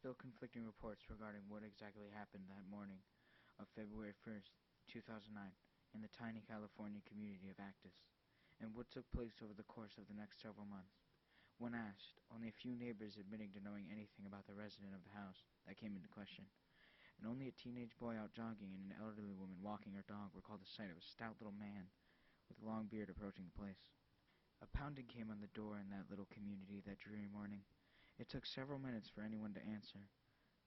still conflicting reports regarding what exactly happened that morning of February 1st, 2009, in the tiny California community of Actus, and what took place over the course of the next several months. When asked, only a few neighbors admitting to knowing anything about the resident of the house that came into question, and only a teenage boy out jogging and an elderly woman walking her dog recalled the sight of a stout little man with a long beard approaching the place. A pounding came on the door in that little community that dreary morning. It took several minutes for anyone to answer,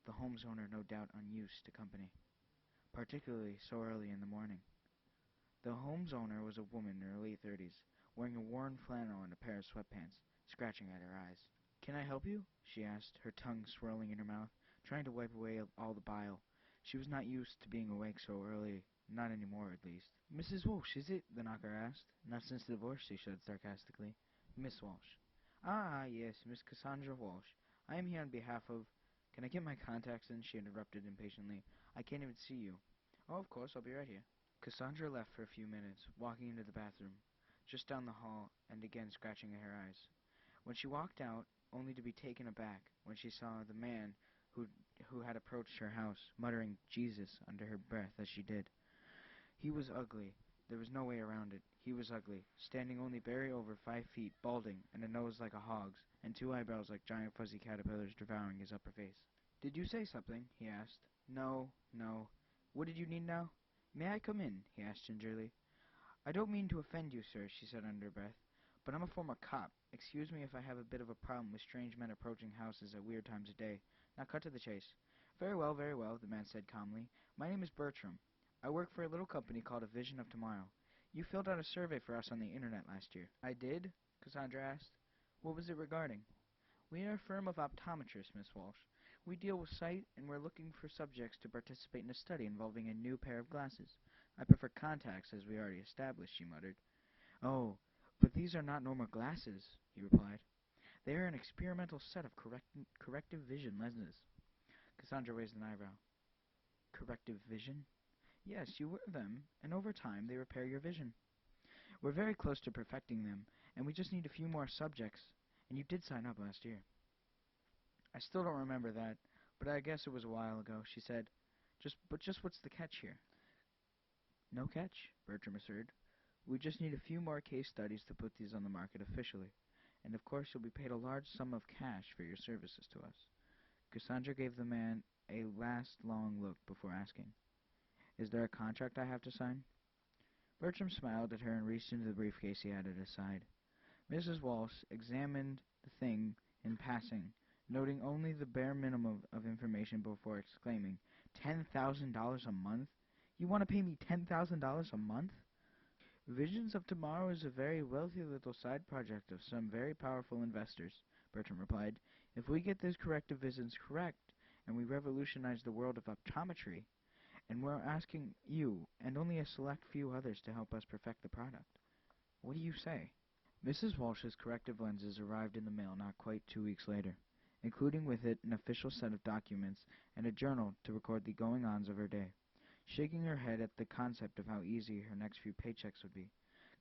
the home's owner no doubt unused to company, particularly so early in the morning. The home's owner was a woman in her late 30s, wearing a worn flannel and a pair of sweatpants, scratching at her eyes. "Can I help you?" she asked, her tongue swirling in her mouth, trying to wipe away all the bile. She was not used to being awake so early, not anymore at least. "Mrs. Walsh, is it?" the knocker asked. "Not since the divorce," she said sarcastically. "Miss Walsh." "Ah, yes, Miss Cassandra Walsh. I am here on behalf of—" "Can I get my contacts in?" she interrupted impatiently. "I can't even see you." "Oh, of course, I'll be right here." Cassandra left for a few minutes, walking into the bathroom, just down the hall, and again scratching at her eyes. When she walked out, only to be taken aback when she saw the man who had approached her house, muttering "Jesus" under her breath as she did. He was ugly. There was no way around it. He was ugly, standing only barely over 5 feet, balding, and a nose like a hog's, and 2 eyebrows like giant fuzzy caterpillars devouring his upper face. "Did you say something?" he asked. No. What did you need now?" "May I come in?" he asked gingerly. "I don't mean to offend you, sir," she said under her breath, "but I'm a former cop. Excuse me if I have a bit of a problem with strange men approaching houses at weird times of day. Now cut to the chase." Very well, the man said calmly. "My name is Bertram. I work for a little company called A Vision of Tomorrow. You filled out a survey for us on the internet last year." "I did?" Cassandra asked. "What was it regarding?" "We are a firm of optometrists, Miss Walsh. We deal with sight, and we're looking for subjects to participate in a study involving a new pair of glasses. I prefer contacts, as we already established," she muttered. "Oh, but these are not normal glasses," he replied. "They are an experimental set of corrective vision lenses." Cassandra raised an eyebrow. "Corrective vision?" "Yes, you wear them, and over time they repair your vision. We're very close to perfecting them, and we just need a few more subjects, and you did sign up last year." "I still don't remember that, but I guess it was a while ago," she said. Just what's the catch here?" "No catch," Bertram assured. "We just need a few more case studies to put these on the market officially, and of course you'll be paid a large sum of cash for your services to us." Cassandra gave the man a last long look before asking, "Is there a contract I have to sign?" Bertram smiled at her and reached into the briefcase he had at his side. Mrs. Walsh examined the thing in passing, noting only the bare minimum of information before exclaiming, $10,000 a month? You want to pay me $10,000 a month?" "Visions of Tomorrow is a very wealthy little side project of some very powerful investors," Bertram replied. "If we get these corrective visions correct, and we revolutionize the world of optometry, and we're asking you, and only a select few others, to help us perfect the product. What do you say?" Mrs. Walsh's corrective lenses arrived in the mail not quite 2 weeks later, including with it an official set of documents and a journal to record the goings-on of her day. Shaking her head at the concept of how easy her next few paychecks would be,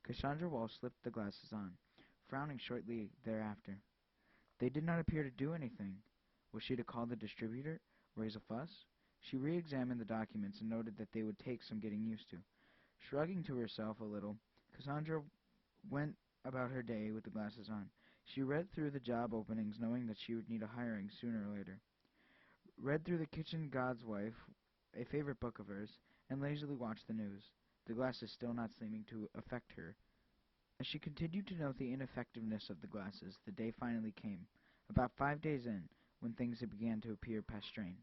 Cassandra Walsh slipped the glasses on, frowning shortly thereafter. They did not appear to do anything. Was she to call the distributor? Raise a fuss? She re-examined the documents and noted that they would take some getting used to. Shrugging to herself a little, Cassandra went about her day with the glasses on. She read through the job openings, knowing that she would need a hiring sooner or later. Read through The Kitchen God's Wife, a favorite book of hers, and lazily watched the news, the glasses still not seeming to affect her. As she continued to note the ineffectiveness of the glasses, the day finally came, about 5 days in, when things had begun to appear past strain.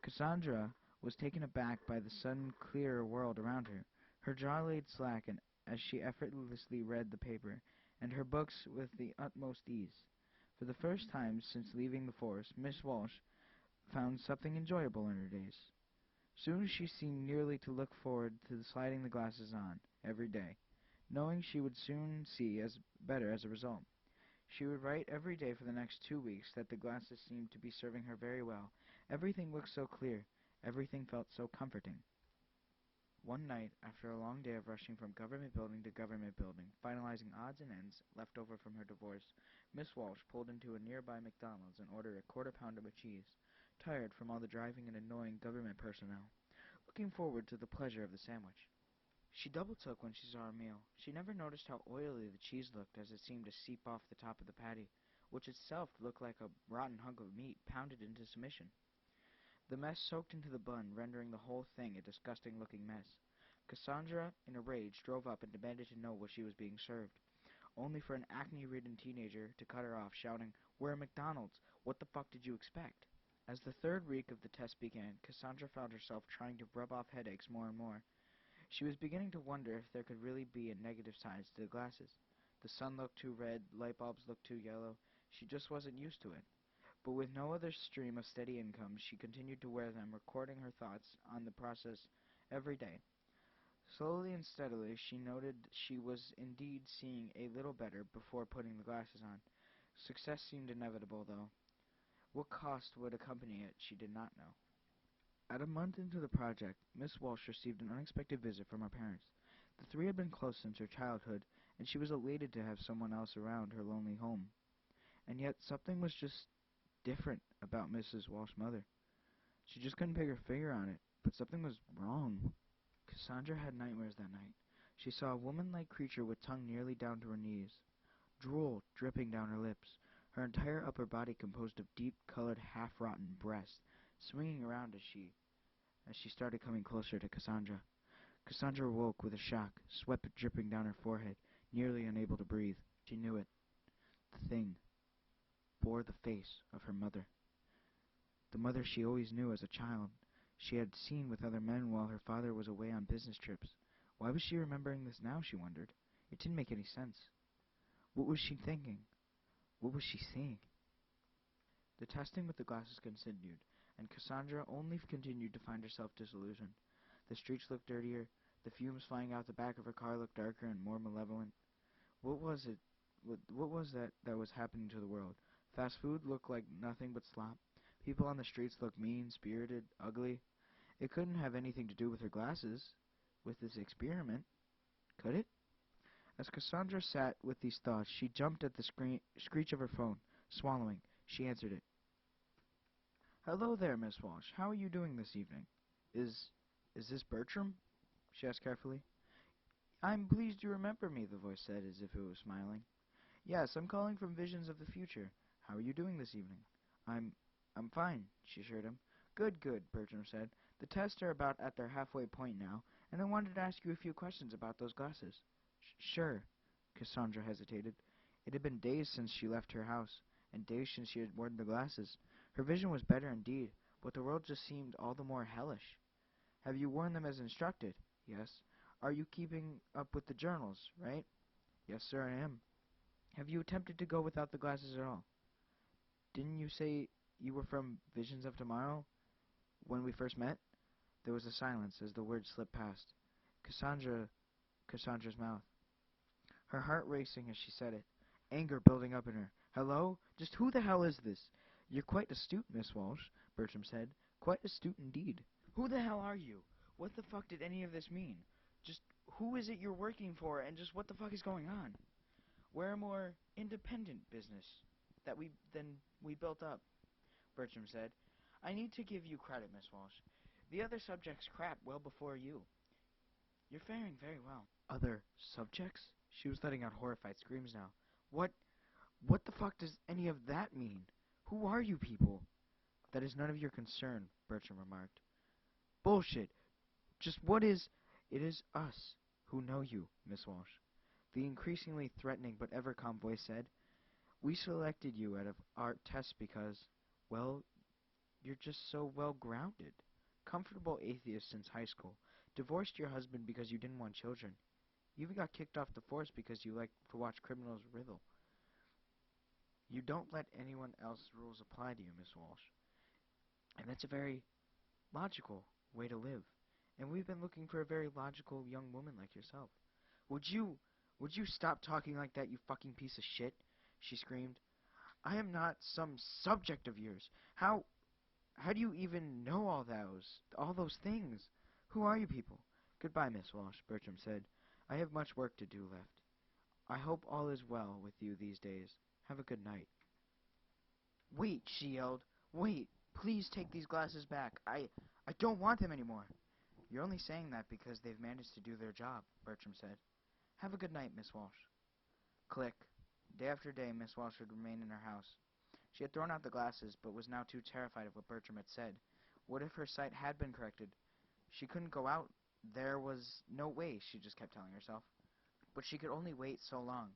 Cassandra was taken aback by the sudden clearer world around her. Her jaw laid slack as she effortlessly read the paper, and her books with the utmost ease. For the first time since leaving the force, Miss Walsh found something enjoyable in her days. Soon she seemed nearly to look forward to sliding the glasses on every day, knowing she would soon see better as a result. She would write every day for the next 2 weeks that the glasses seemed to be serving her very well. Everything looked so clear. Everything felt so comforting. One night, after a long day of rushing from government building to government building, finalizing odds and ends left over from her divorce, Miss Walsh pulled into a nearby McDonald's and ordered a quarter pounder with cheese. tired from all the driving and annoying government personnel, looking forward to the pleasure of the sandwich. She double-took when she saw her meal. She never noticed how oily the cheese looked as it seemed to seep off the top of the patty, which itself looked like a rotten hunk of meat pounded into submission. The mess soaked into the bun, rendering the whole thing a disgusting-looking mess. Cassandra, in a rage, drove up and demanded to know what she was being served, only for an acne-ridden teenager to cut her off, shouting, "We're at McDonald's. What the fuck did you expect?" As the third week of the test began, Cassandra found herself trying to rub off headaches more and more. She was beginning to wonder if there could really be a negative side to the glasses. The sun looked too red, light bulbs looked too yellow. She just wasn't used to it. But with no other stream of steady income, she continued to wear them, recording her thoughts on the process every day. Slowly and steadily, she noted she was indeed seeing a little better before putting the glasses on. Success seemed inevitable, though. What cost would accompany it, she did not know. At a month into the project, Miss Walsh received an unexpected visit from her parents. The three had been close since her childhood, and she was elated to have someone else around her lonely home. And yet something was just different about Mrs. Walsh's mother. She just couldn't peg her finger on it, but something was wrong. Cassandra had nightmares that night. She saw a woman-like creature with tongue nearly down to her knees, drool dripping down her lips, her entire upper body composed of deep-colored, half-rotten breasts, swinging around as she started coming closer to Cassandra. Cassandra woke with a shock, sweat dripping down her forehead, nearly unable to breathe. She knew it. The thing bore the face of her mother. The mother she always knew as a child. She had seen with other men while her father was away on business trips. Why was she remembering this now, she wondered. It didn't make any sense. What was she thinking? What was she seeing? The testing with the glasses continued, and Cassandra only continued to find herself disillusioned. The streets looked dirtier, the fumes flying out the back of her car looked darker and more malevolent. What was it? What was that was happening to the world? Fast food looked like nothing but slop. People on the streets looked mean-spirited, ugly. It couldn't have anything to do with her glasses, with this experiment, could it? As Cassandra sat with these thoughts, she jumped at the screech of her phone. Swallowing, she answered it. "Hello there, Miss Walsh. How are you doing this evening? Is this Bertram?" she asked carefully. "I'm pleased you remember me," the voice said, as if it was smiling. "Yes, I'm calling from Visions of the Future. How are you doing this evening?" I'm fine," she assured him. "Good, good," Bertram said. "The tests are about at their halfway point now, and I wanted to ask you a few questions about those glasses." Sure." Cassandra hesitated. It had been days since she left her house, and days since she had worn the glasses. Her vision was better indeed, but the world just seemed all the more hellish. "Have you worn them as instructed?" "Yes." "Are you keeping up with the journals, right?" "Yes, sir, I am." "Have you attempted to go without the glasses at all?" "Didn't you say you were from Visions of Tomorrow, when we first met?" There was a silence as the words slipped past. Cassandra's mouth. Her heart racing as she said it, anger building up in her. "Hello? Just who the hell is this?" "You're quite astute, Miss Walsh," Bertram said. "Quite astute indeed." "Who the hell are you? What the fuck did any of this mean? Just who is it you're working for, and just what the fuck is going on?" "We're a more independent business than we built up," Bertram said. "I need to give you credit, Miss Walsh. The other subjects crap well before you. You're faring very well." "Other subjects?" She was letting out horrified screams now. What the fuck does any of that mean? Who are you people?" "That is none of your concern," Bertram remarked. "Bullshit. Just what is—" "It is us who know you, Miss Walsh," the increasingly threatening but ever calm voice said. "We selected you out of our tests because, well, you're just so well-grounded. Comfortable atheist since high school. Divorced your husband because you didn't want children. You even got kicked off the force because you like to watch criminals writhe. You don't let anyone else's rules apply to you, Miss Walsh. And that's a very logical way to live. And we've been looking for a very logical young woman like yourself." Would you stop talking like that, you fucking piece of shit?" she screamed. "I am not some subject of yours. How do you even know all those things? Who are you people?" "Goodbye, Miss Walsh," Bertram said. "I have much work to do left. I hope all is well with you these days. Have a good night." "Wait," she yelled. "Wait, Please take these glasses back. I don't want them anymore. You're only saying that because they've managed to do their job, Bertram said. Have a good night, Miss Walsh. Click. Day after day, Miss Walsh would remain in her house. She had thrown out the glasses, but was now too terrified of what Bertram had said. What if her sight had been corrected? She couldn't go out. There was no way, she just kept telling herself. But she could only wait so long.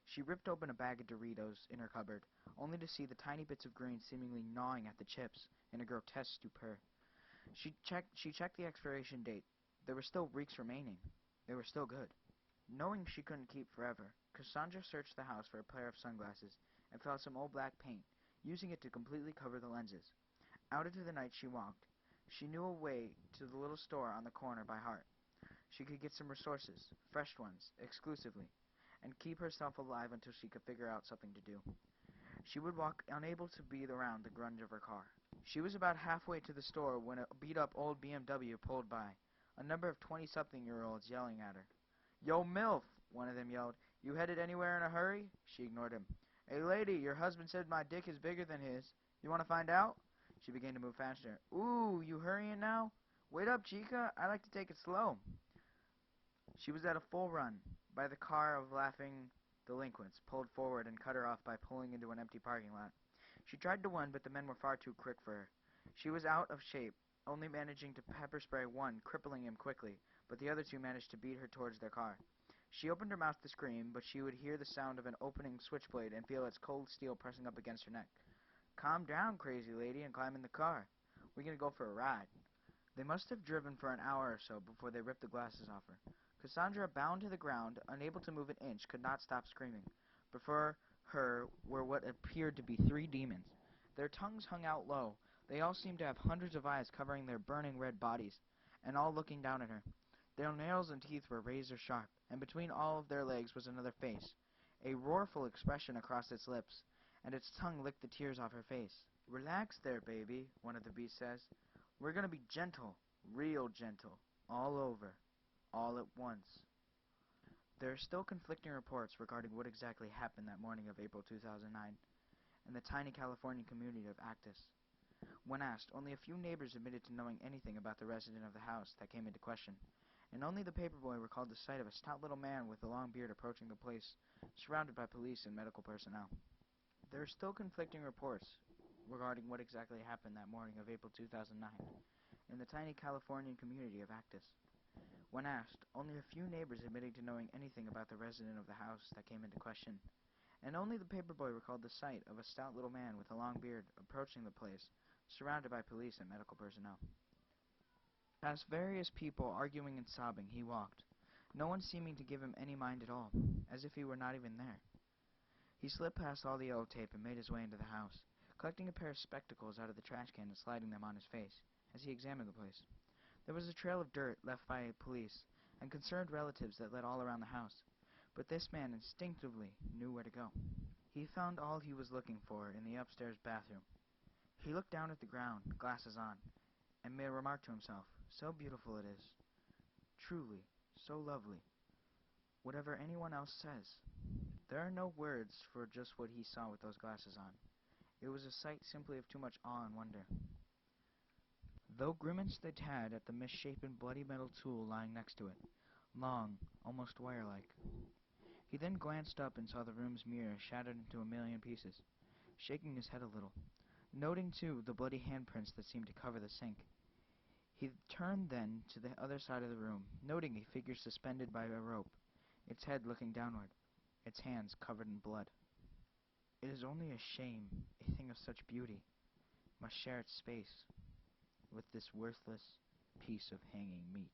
She ripped open a bag of Doritos in her cupboard, only to see the tiny bits of green seemingly gnawing at the chips in a grotesque stupor. She checked the expiration date. There were still weeks remaining. They were still good. Knowing she couldn't keep forever, Cassandra searched the house for a pair of sunglasses and found some old black paint, using it to completely cover the lenses. Out into the night she walked. She knew a way to the little store on the corner by heart. She could get some resources, fresh ones, exclusively, and keep herself alive until she could figure out something to do. She would walk, unable to breathe around the grunge of her car. She was about halfway to the store when a beat-up old BMW pulled by, a number of 20-something-year-olds yelling at her. "Yo, MILF," one of them yelled. "You headed anywhere in a hurry?" She ignored him. "Hey, lady, your husband said my dick is bigger than his. You want to find out?" She began to move faster. "Ooh, you hurrying now? Wait up, chica. I like to take it slow." She was at a full run by the car of laughing delinquents, pulled forward and cut her off by pulling into an empty parking lot. She tried to run, but the men were far too quick for her. She was out of shape, only managing to pepper spray one, crippling him quickly, but the other two managed to beat her towards their car. She opened her mouth to scream, but she would hear the sound of an opening switchblade and feel its cold steel pressing up against her neck. "Calm down, crazy lady, and climb in the car. We're going to go for a ride." They must have driven for an hour or so before they ripped the glasses off her. Cassandra, bound to the ground, unable to move an inch, could not stop screaming. Before her were what appeared to be three demons. Their tongues hung out low. They all seemed to have hundreds of eyes covering their burning red bodies, and all looking down at her. Their nails and teeth were razor sharp, and between all of their legs was another face, a roarful expression across its lips, and its tongue licked the tears off her face. "Relax there, baby," one of the beasts says. "We're gonna be gentle, real gentle, all over, all at once." There are still conflicting reports regarding what exactly happened that morning of April 2009 in the tiny Californian community of Actus. When asked, only a few neighbors admitted to knowing anything about the resident of the house that came into question, and only the paperboy recalled the sight of a stout little man with a long beard approaching the place, surrounded by police and medical personnel. There are still conflicting reports regarding what exactly happened that morning of April 2009 in the tiny Californian community of Actus. When asked, only a few neighbors admitting to knowing anything about the resident of the house that came into question, and only the paperboy recalled the sight of a stout little man with a long beard approaching the place, surrounded by police and medical personnel. Past various people arguing and sobbing, he walked, no one seeming to give him any mind at all, as if he were not even there. He slipped past all the yellow tape and made his way into the house, collecting a pair of spectacles out of the trash can and sliding them on his face, as he examined the place. There was a trail of dirt left by police and concerned relatives that led all around the house, but this man instinctively knew where to go. He found all he was looking for in the upstairs bathroom. He looked down at the ground, glasses on, and made a remark to himself. So beautiful it is. Truly, so lovely. Whatever anyone else says. There are no words for just what he saw with those glasses on. It was a sight simply of too much awe and wonder. Though grimaced they had at the misshapen bloody metal tool lying next to it, long, almost wire-like. He then glanced up and saw the room's mirror shattered into a million pieces, shaking his head a little, noting, too, the bloody handprints that seemed to cover the sink. He turned then to the other side of the room, noting a figure suspended by a rope, its head looking downward, its hands covered in blood. It is only a shame a thing of such beauty must share its space with this worthless piece of hanging meat.